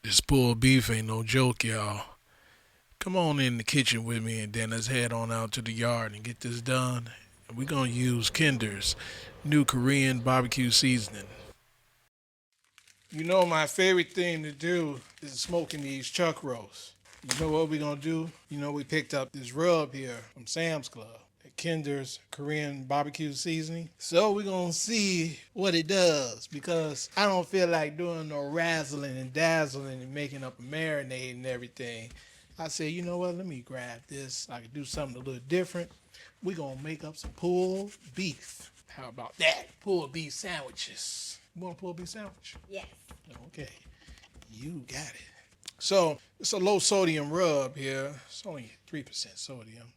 This pulled beef ain't no joke, y'all. Come on in the kitchen with me and then let's head on out to the yard and get this done. And we're gonna use Kinder's new Korean barbecue seasoning. You know my favorite thing to do is smoking these chuck roasts. You know what we're gonna do? You know we picked up this rub here from Sam's Club. Kinder's Korean barbecue seasoning. So we're gonna see what it does because I don't feel like doing no razzling and dazzling and making up a marinade and everything. I said, you know what? Let me grab this. I can do something a little different. We're gonna make up some pulled beef. How about that? Pulled beef sandwiches. You want a pulled beef sandwich? Yes. Okay, you got it. So it's a low sodium rub here. It's only 3% sodium.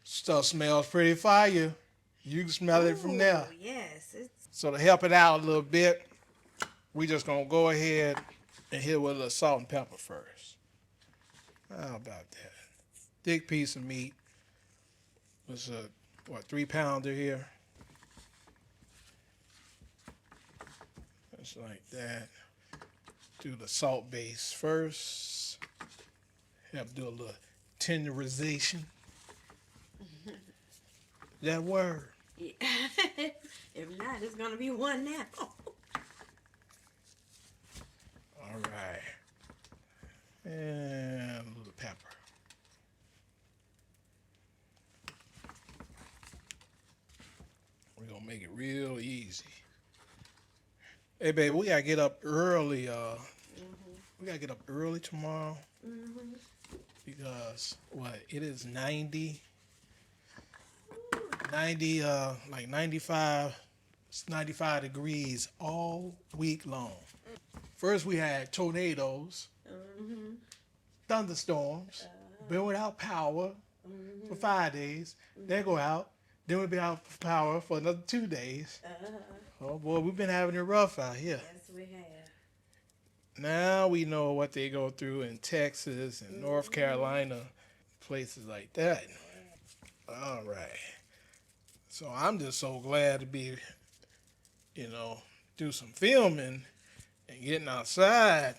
Stuff smells pretty fire. You can smell it from there. Yes. So to help it out a little bit, we just gonna go ahead and hit it with a little salt and pepper first. How about that? Thick piece of meat. It's a 3-pounder here. Just like that. Do the salt base first. Have to do a little tenderization. That word. Yeah. If not, it's gonna be one now. All right. And a little pepper. We're gonna make it real easy. Hey, baby, we gotta get up early. We gotta get up early tomorrow because it is 90, like 95. It's 95 degrees all week long. First, we had tornadoes, thunderstorms, been without power for 5 days. They go out. Then we'll be out for power for another 2 days. Oh boy, we've been having it rough out here. Yes, we have. Now we know what they go through in Texas and North Carolina, places like that. All right. So I'm just so glad to be, do some filming and getting outside,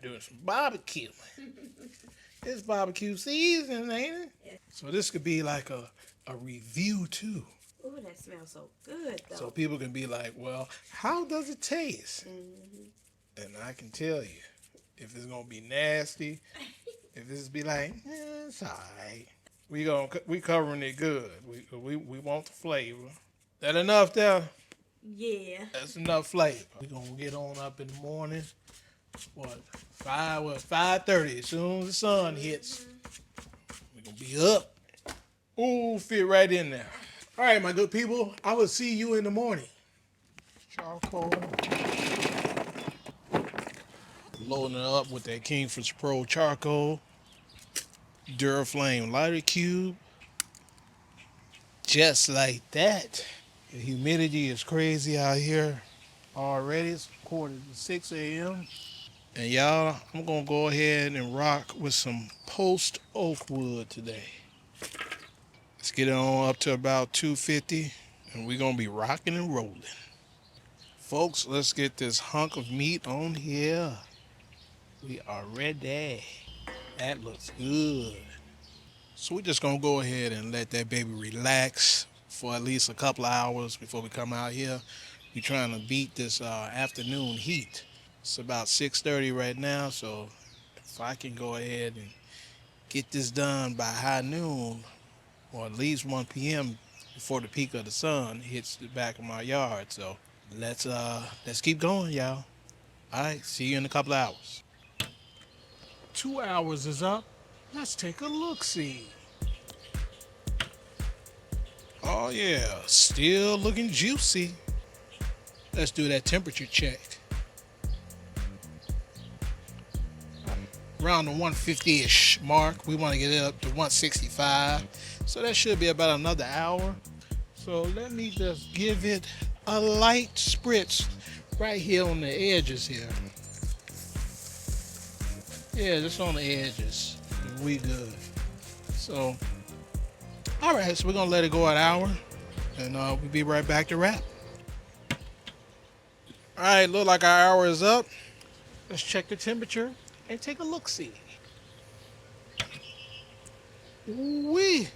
doing some barbecuing. It's barbecue season, ain't it? Yeah. So this could be like a review too. Oh, that smells so good, though. So people can be like, well, how does it taste? And I can tell you, if it's gonna be nasty, if it's be like, it's all right. We covering it good. We want the flavor. That enough there? Yeah. That's enough flavor. We gonna get on up in the morning. 5:30. As soon as the sun hits, we gonna be up. Ooh, fit right in there. All right, my good people. I will see you in the morning. Charcoal. Loading it up with that Kingfisher Pro charcoal. Duraflame lighter cube. Just like that. The humidity is crazy out here already. It's 5:45 a.m. And y'all, I'm going to go ahead and rock with some post oak wood today. Let's get it on up to about 250 and we're going to be rocking and rolling. Folks, let's get this hunk of meat on here. We are ready. That looks good. So we're just going to go ahead and let that baby relax for at least a couple of hours before we come out here. We're trying to beat this afternoon heat. It's about 6:30 right now, so if I can go ahead and get this done by high noon, or at least 1 p.m. before the peak of the sun hits the back of my yard. So let's keep going, y'all. All right, see you in a couple of hours. 2 hours is up. Let's take a look-see. Oh yeah, still looking juicy. Let's do that temperature check. Around the 150-ish mark. We want to get it up to 165. So that should be about another hour. So let me just give it a light spritz right here on the edges here. Yeah, just on the edges. We good. So, all right, so we're going to let it go an hour. And we'll be right back to wrap. All right, look like our hour is up. Let's check the temperature and take a look. See, we.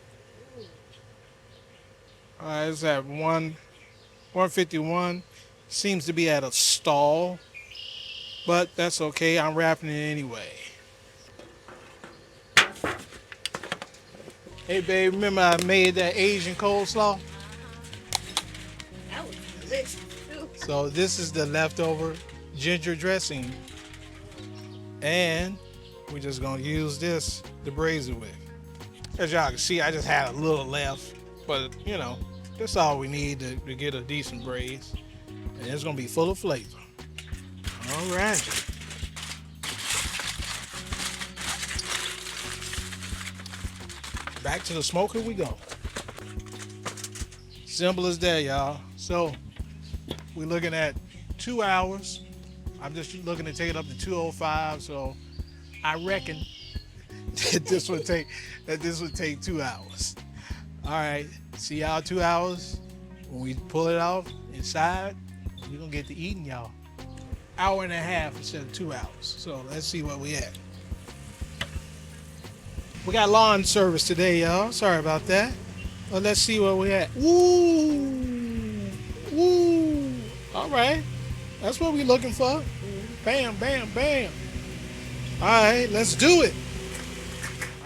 All right, it's at 151. Seems to be at a stall, but that's okay. I'm wrapping it anyway. Hey, babe, remember I made that Asian coleslaw? That was delicious too. So this is the leftover ginger dressing, and we're just gonna use this to braise it with. As y'all can see, I just had a little left, but that's all we need to get a decent braise, and it's gonna be full of flavor. All right, back to the smoker we go. Simple as that, y'all. So we're looking at 2 hours. I'm just looking to take it up to 205. So I reckon that this would take 2 hours. All right, see y'all 2 hours. When we pull it off inside, we're gonna get to eating, y'all. Hour and a half instead of 2 hours. So let's see what we at. We got lawn service today, y'all. Sorry about that. But let's see what we at. Woo! Woo! All right. That's what we're looking for. Bam, bam, bam. All right, let's do it.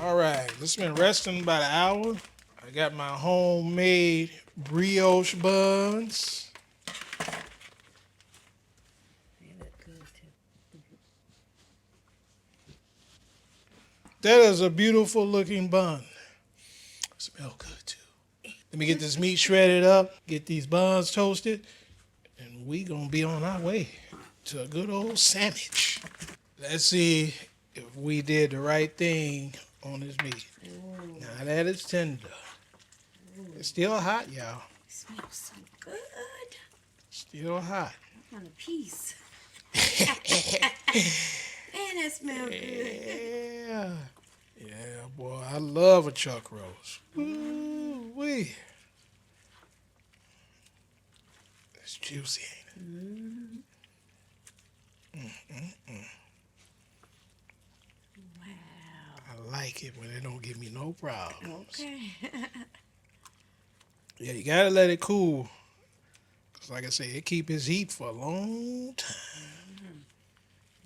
All right, this has been resting about an hour. I got my homemade brioche buns. They look good too. That is a beautiful looking bun. Smell good too. Let me get this meat shredded up, get these buns toasted, and we gonna be on our way to a good old sandwich. Let's see if we did the right thing on this meat. Ooh. Now that it's tender. It's still hot, y'all. It smells so good. Still hot. I want a piece. Man, that smells good. Yeah. Yeah, boy, I love a chuck roast. Ooh-wee. It's juicy, ain't it? Wow. I like it when it don't give me no problems. Okay. Yeah, you gotta let it cool. Cause like I say, it keep its heat for a long time.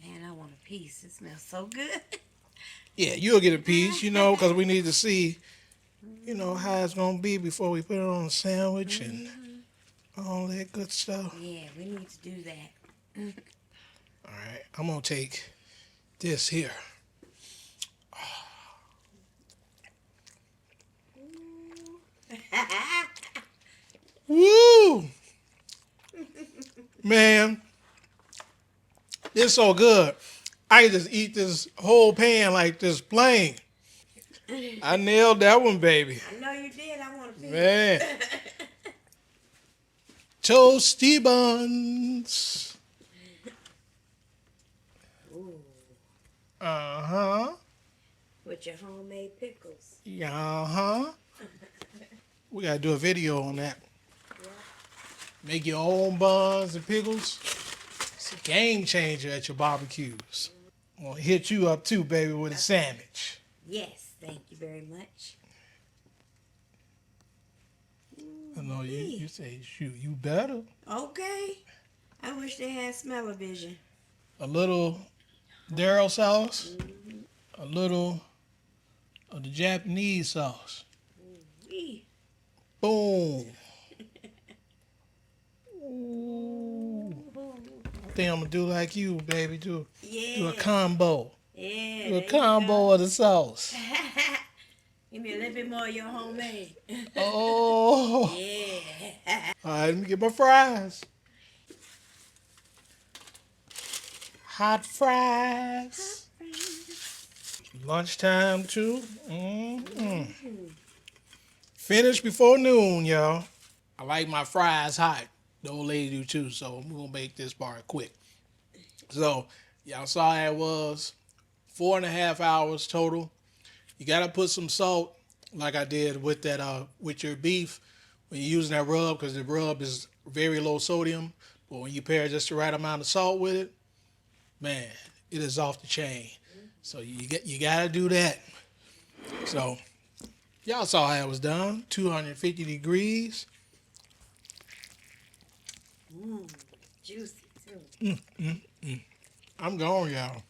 Man, I want a piece. It smells so good. Yeah, you'll get a piece, cause we need to see, how it's gonna be before we put it on a sandwich and all that good stuff. Yeah, we need to do that. All right, I'm gonna take this here. Woo! Man, it's so good. I can just eat this whole pan like this plain. I nailed that one, baby. I know you did. I want a piece. Man. Toasty buns. Ooh, Uh-huh. with your homemade pickles. Yeah, uh-huh. We gotta do a video on that. Yeah. Make your own buns and pickles. It's a game changer at your barbecues. I'm gonna hit you up too, baby, with a sandwich. Yes, thank you very much. I know you say, shoot, you better. Okay. I wish they had smell-o-vision. A little Darryl sauce, a little of the Japanese sauce. Wee. Boom. Ooh. I think I'm gonna do like you, baby. Do Yeah. a combo. Yeah. Do there a you combo of the sauce. go. Give me a little bit more of your homemade. Oh. Yeah. All right, let me get my fries. Hot fries. Lunchtime too. Finish before noon, y'all. I like my fries hot. The old lady do too, so we're gonna make this part quick. So y'all saw how it was 4.5 hours total. You gotta put some salt, like I did with that with your beef when you're using that rub, because the rub is very low sodium. But when you pair just the right amount of salt with it, man, it is off the chain. So you gotta do that. So y'all saw how it was done. 250 degrees. Mmm, juicy too. I'm gone, y'all.